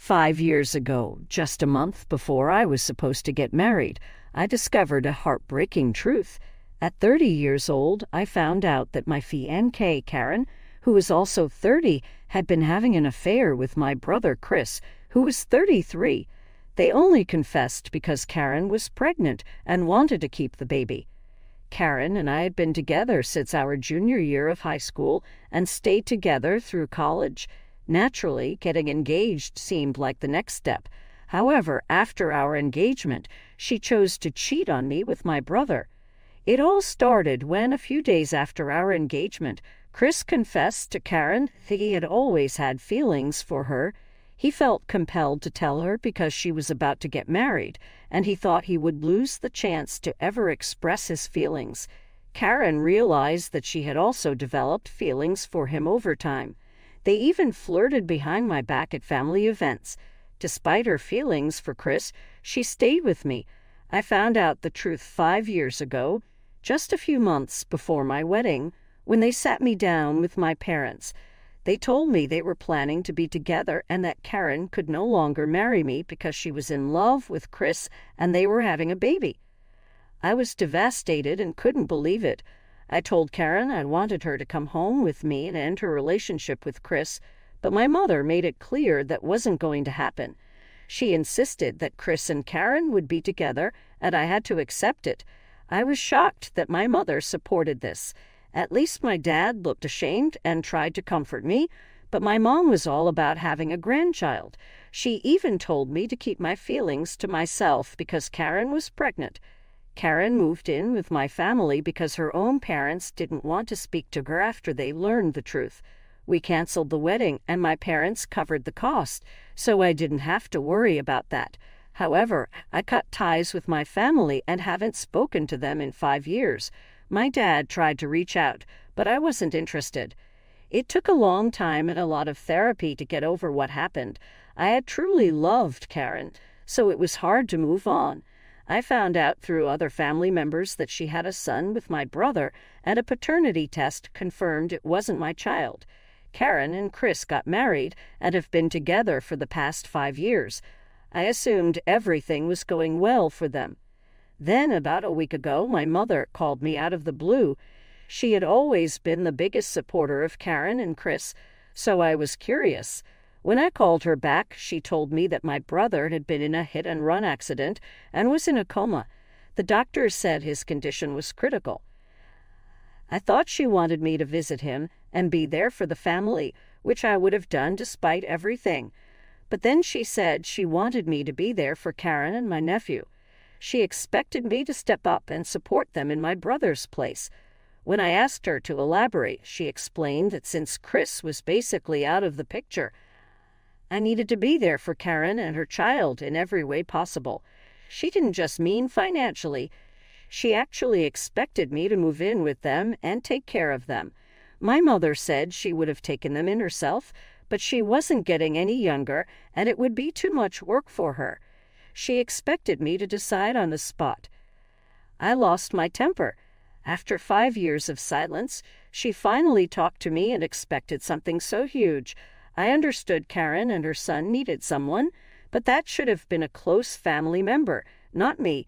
5 years ago, just a month before I was supposed to get married, I discovered a heartbreaking truth. At 30 years old, I found out that my fiancé, Karen, who was also 30, had been having an affair with my brother, Chris, who was 33. They only confessed because Karen was pregnant and wanted to keep the baby. Karen and I had been together since our junior year of high school and stayed together through college. Naturally, getting engaged seemed like the next step. However, after our engagement, she chose to cheat on me with my brother. It all started when, a few days after our engagement, Chris confessed to Karen that he had always had feelings for her. He felt compelled to tell her because she was about to get married, and he thought he would lose the chance to ever express his feelings. Karen realized that she had also developed feelings for him over time. They even flirted behind my back at family events. Despite her feelings for Chris, she stayed with me. I found out the truth 5 years ago, just a few months before my wedding, when they sat me down with my parents. They told me they were planning to be together and that Karen could no longer marry me because she was in love with Chris and they were having a baby. I was devastated and couldn't believe it. I told Karen I wanted her to come home with me and end her relationship with Chris, but my mother made it clear that wasn't going to happen. She insisted that Chris and Karen would be together, and I had to accept it. I was shocked that my mother supported this. At least my dad looked ashamed and tried to comfort me, but my mom was all about having a grandchild. She even told me to keep my feelings to myself because Karen was pregnant. Karen moved in with my family because her own parents didn't want to speak to her after they learned the truth. We canceled the wedding and my parents covered the cost, so I didn't have to worry about that. However, I cut ties with my family and haven't spoken to them in 5 years. My dad tried to reach out, but I wasn't interested. It took a long time and a lot of therapy to get over what happened. I had truly loved Karen, so it was hard to move on. I found out through other family members that she had a son with my brother, and a paternity test confirmed it wasn't my child. Karen and Chris got married and have been together for the past 5 years. I assumed everything was going well for them. Then, about a week ago, my mother called me out of the blue. She had always been the biggest supporter of Karen and Chris, so I was curious. When I called her back, she told me that my brother had been in a hit-and-run accident and was in a coma. The doctors said his condition was critical. I thought she wanted me to visit him and be there for the family, which I would have done despite everything. But then she said she wanted me to be there for Karen and my nephew. She expected me to step up and support them in my brother's place. When I asked her to elaborate, she explained that since Chris was basically out of the picture, I needed to be there for Karen and her child in every way possible. She didn't just mean financially. She actually expected me to move in with them and take care of them. My mother said she would have taken them in herself, but she wasn't getting any younger, and it would be too much work for her. She expected me to decide on the spot. I lost my temper. After 5 years of silence, she finally talked to me and expected something so huge. I understood Karen and her son needed someone, but that should have been a close family member, not me.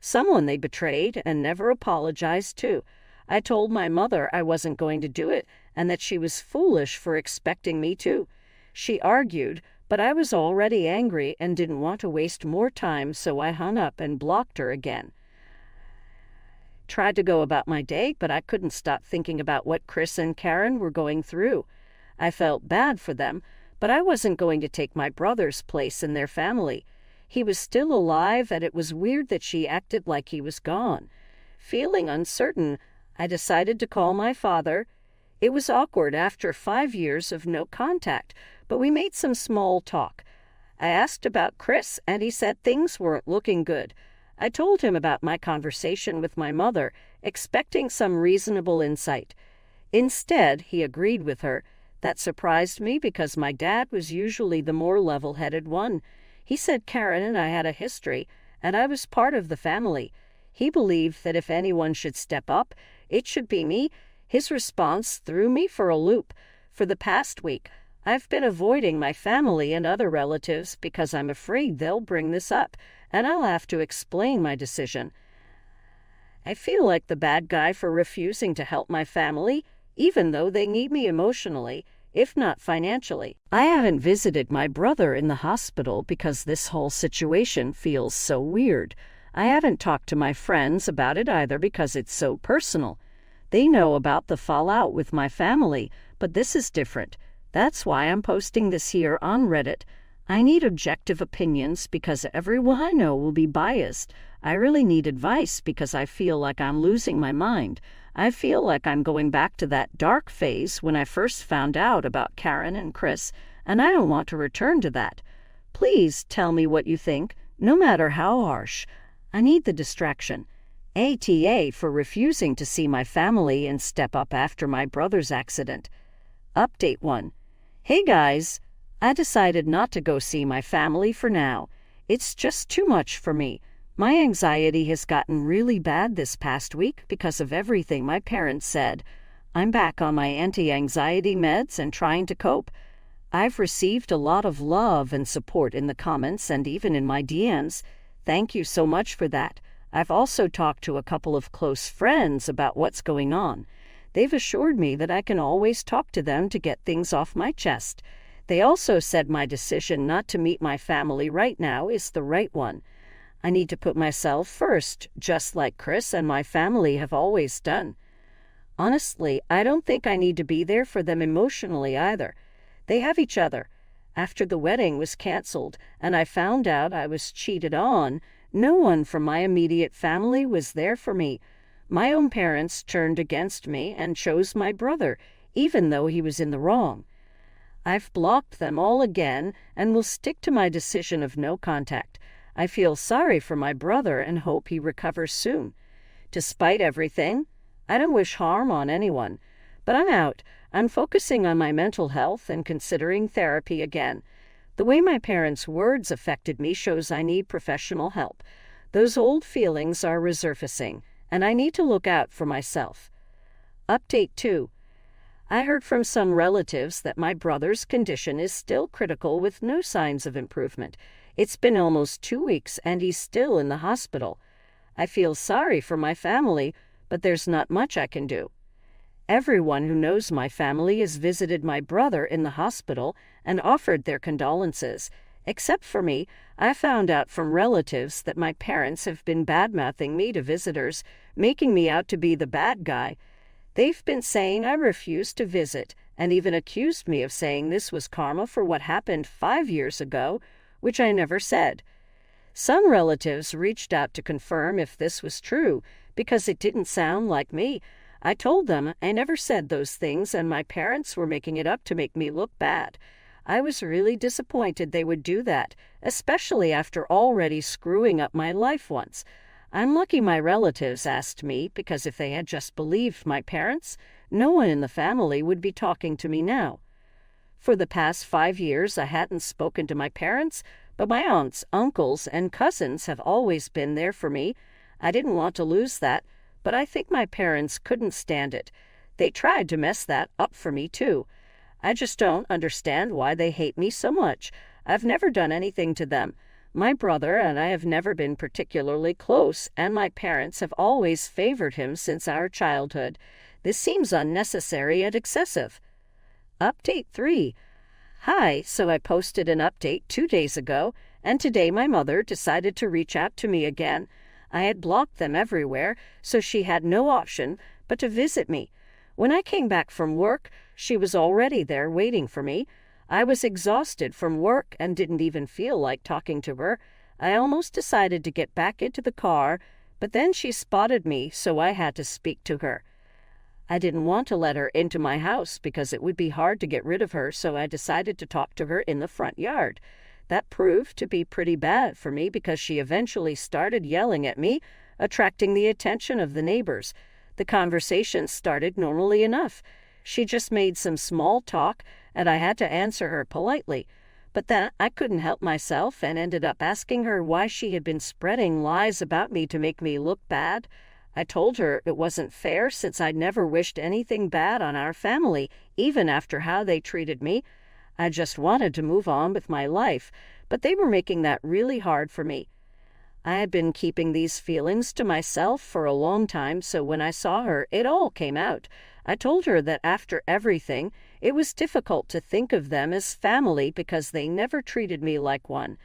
Someone they betrayed and never apologized to. I told my mother I wasn't going to do it and that she was foolish for expecting me to. She argued, but I was already angry and didn't want to waste more time, so I hung up and blocked her again. Tried to go about my day, but I couldn't stop thinking about what Chris and Karen were going through. I felt bad for them, but I wasn't going to take my brother's place in their family. He was still alive, and it was weird that she acted like he was gone. Feeling uncertain, I decided to call my father. It was awkward after 5 years of no contact, but we made some small talk. I asked about Chris, and he said things weren't looking good. I told him about my conversation with my mother, expecting some reasonable insight. Instead, he agreed with her. That surprised me because my dad was usually the more level-headed one. He said Karen and I had a history, and I was part of the family. He believed that if anyone should step up, it should be me. His response threw me for a loop. For the past week, I've been avoiding my family and other relatives because I'm afraid they'll bring this up, and I'll have to explain my decision. I feel like the bad guy for refusing to help my family, even though they need me emotionally, if not financially. I haven't visited my brother in the hospital because this whole situation feels so weird. I haven't talked to my friends about it either because it's so personal. They know about the fallout with my family, but this is different. That's why I'm posting this here on Reddit. I need objective opinions because everyone I know will be biased. I really need advice because I feel like I'm losing my mind. I feel like I'm going back to that dark phase when I first found out about Karen and Chris, and I don't want to return to that. Please tell me what you think, no matter how harsh. I need the distraction. ATA for refusing to see my family and step up after my brother's accident. Update 1. Hey guys, I decided not to go see my family for now. It's just too much for me. My anxiety has gotten really bad this past week because of everything my parents said. I'm back on my anti-anxiety meds and trying to cope. I've received a lot of love and support in the comments and even in my DMs. Thank you so much for that. I've also talked to a couple of close friends about what's going on. They've assured me that I can always talk to them to get things off my chest. They also said my decision not to meet my family right now is the right one. I need to put myself first, just like Chris and my family have always done. Honestly, I don't think I need to be there for them emotionally either. They have each other. After the wedding was canceled and I found out I was cheated on, no one from my immediate family was there for me. My own parents turned against me and chose my brother, even though he was in the wrong. I've blocked them all again and will stick to my decision of no contact. I feel sorry for my brother and hope he recovers soon. Despite everything, I don't wish harm on anyone. But I'm out. I'm focusing on my mental health and considering therapy again. The way my parents' words affected me shows I need professional help. Those old feelings are resurfacing, and I need to look out for myself. Update 2. I heard from some relatives that my brother's condition is still critical with no signs of improvement. It's been almost 2 weeks and he's still in the hospital. I feel sorry for my family, but there's not much I can do. Everyone who knows my family has visited my brother in the hospital and offered their condolences. Except for me, I found out from relatives that my parents have been bad-mouthing me to visitors, making me out to be the bad guy. They've been saying I refused to visit and even accused me of saying this was karma for what happened 5 years ago, which I never said. Some relatives reached out to confirm if this was true because it didn't sound like me. I told them I never said those things and my parents were making it up to make me look bad. I was really disappointed they would do that, especially after already screwing up my life once. I'm lucky my relatives asked me because if they had just believed my parents, no one in the family would be talking to me now. For the past 5 years, I hadn't spoken to my parents, but my aunts, uncles, and cousins have always been there for me. I didn't want to lose that, but I think my parents couldn't stand it. They tried to mess that up for me, too. I just don't understand why they hate me so much. I've never done anything to them. My brother and I have never been particularly close, and my parents have always favored him since our childhood. This seems unnecessary and excessive. Update 3. Hi, so I posted an update 2 days ago, and today my mother decided to reach out to me again. I had blocked them everywhere, so she had no option but to visit me. When I came back from work, she was already there waiting for me. I was exhausted from work and didn't even feel like talking to her. I almost decided to get back into the car, but then she spotted me, so I had to speak to her. I didn't want to let her into my house because it would be hard to get rid of her, so I decided to talk to her in the front yard. That proved to be pretty bad for me because she eventually started yelling at me, attracting the attention of the neighbors. The conversation started normally enough. She just made some small talk, and I had to answer her politely. But then I couldn't help myself and ended up asking her why she had been spreading lies about me to make me look bad. I told her it wasn't fair since I'd never wished anything bad on our family, even after how they treated me. I just wanted to move on with my life, but they were making that really hard for me. I had been keeping these feelings to myself for a long time, so when I saw her, it all came out. I told her that after everything, it was difficult to think of them as family because they never treated me like one.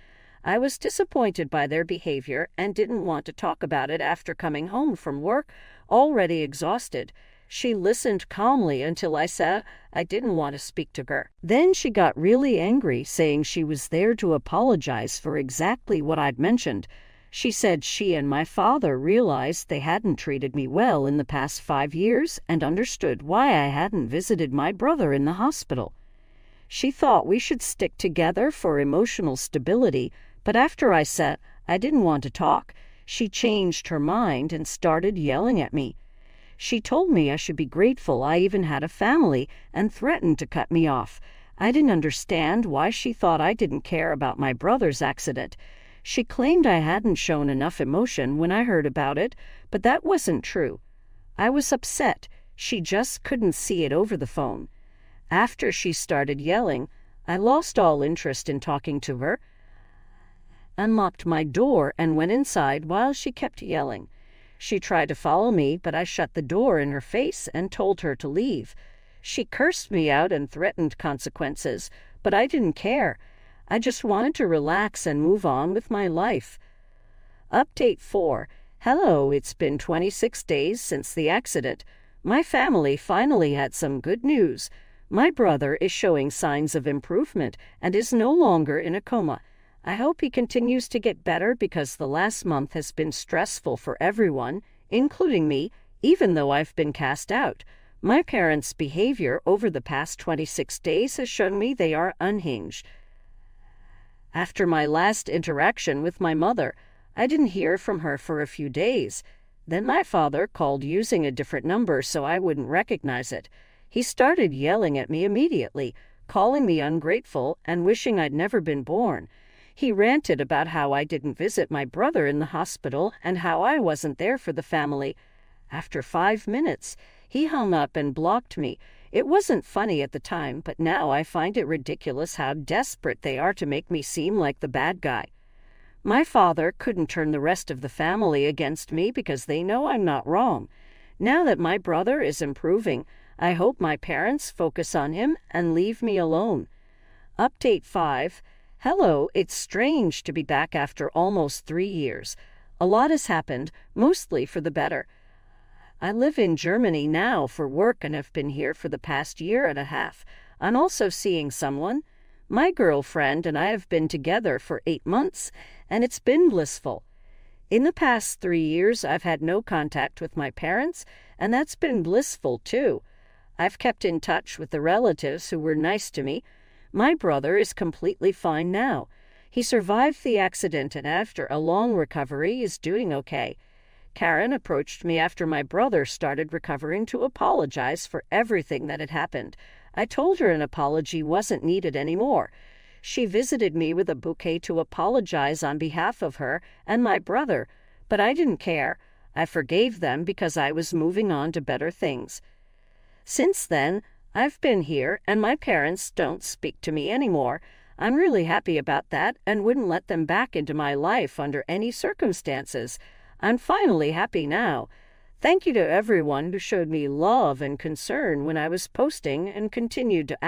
I was disappointed by their behavior and didn't want to talk about it after coming home from work, already exhausted. She listened calmly until I said I didn't want to speak to her. Then she got really angry, saying she was there to apologize for exactly what I'd mentioned. She said she and my father realized they hadn't treated me well in the past 5 years and understood why I hadn't visited my brother in the hospital. She thought we should stick together for emotional stability, but after I said I didn't want to talk, she changed her mind and started yelling at me. She told me I should be grateful I even had a family and threatened to cut me off. I didn't understand why she thought I didn't care about my brother's accident. She claimed I hadn't shown enough emotion when I heard about it, but that wasn't true. I was upset. She just couldn't see it over the phone. After she started yelling, I lost all interest in talking to her, unlocked my door, and went inside while she kept yelling. She tried to follow me, but I shut the door in her face and told her to leave. She cursed me out and threatened consequences, but I didn't care. I just wanted to relax and move on with my life. Update 4. Hello, it's been 26 days since the accident. My family finally had some good news. My brother is showing signs of improvement and is no longer in a coma. I hope he continues to get better because the last month has been stressful for everyone, including me, even though I've been cast out. My parents' behavior over the past 26 days has shown me they are unhinged. After my last interaction with my mother, I didn't hear from her for a few days. Then my father called using a different number so I wouldn't recognize it. He started yelling at me immediately, calling me ungrateful and wishing I'd never been born. He ranted about how I didn't visit my brother in the hospital and how I wasn't there for the family. After 5 minutes, he hung up and blocked me. It wasn't funny at the time, but now I find it ridiculous how desperate they are to make me seem like the bad guy. My father couldn't turn the rest of the family against me because they know I'm not wrong. Now that my brother is improving, I hope my parents focus on him and leave me alone. Update 5. Hello, it's strange to be back after almost 3 years. A lot has happened, mostly for the better. I live in Germany now for work and have been here for the past 1.5 years. I'm also seeing someone. My girlfriend and I have been together for 8 months, and it's been blissful. In the past 3 years, I've had no contact with my parents, and that's been blissful too. I've kept in touch with the relatives who were nice to me. My brother is completely fine now. He survived the accident and after a long recovery is doing okay. Karen approached me after my brother started recovering to apologize for everything that had happened. I told her an apology wasn't needed anymore. She visited me with a bouquet to apologize on behalf of her and my brother, but I didn't care. I forgave them because I was moving on to better things. Since then, I've been here and my parents don't speak to me anymore. I'm really happy about that and wouldn't let them back into my life under any circumstances. I'm finally happy now. Thank you to everyone who showed me love and concern when I was posting and continued to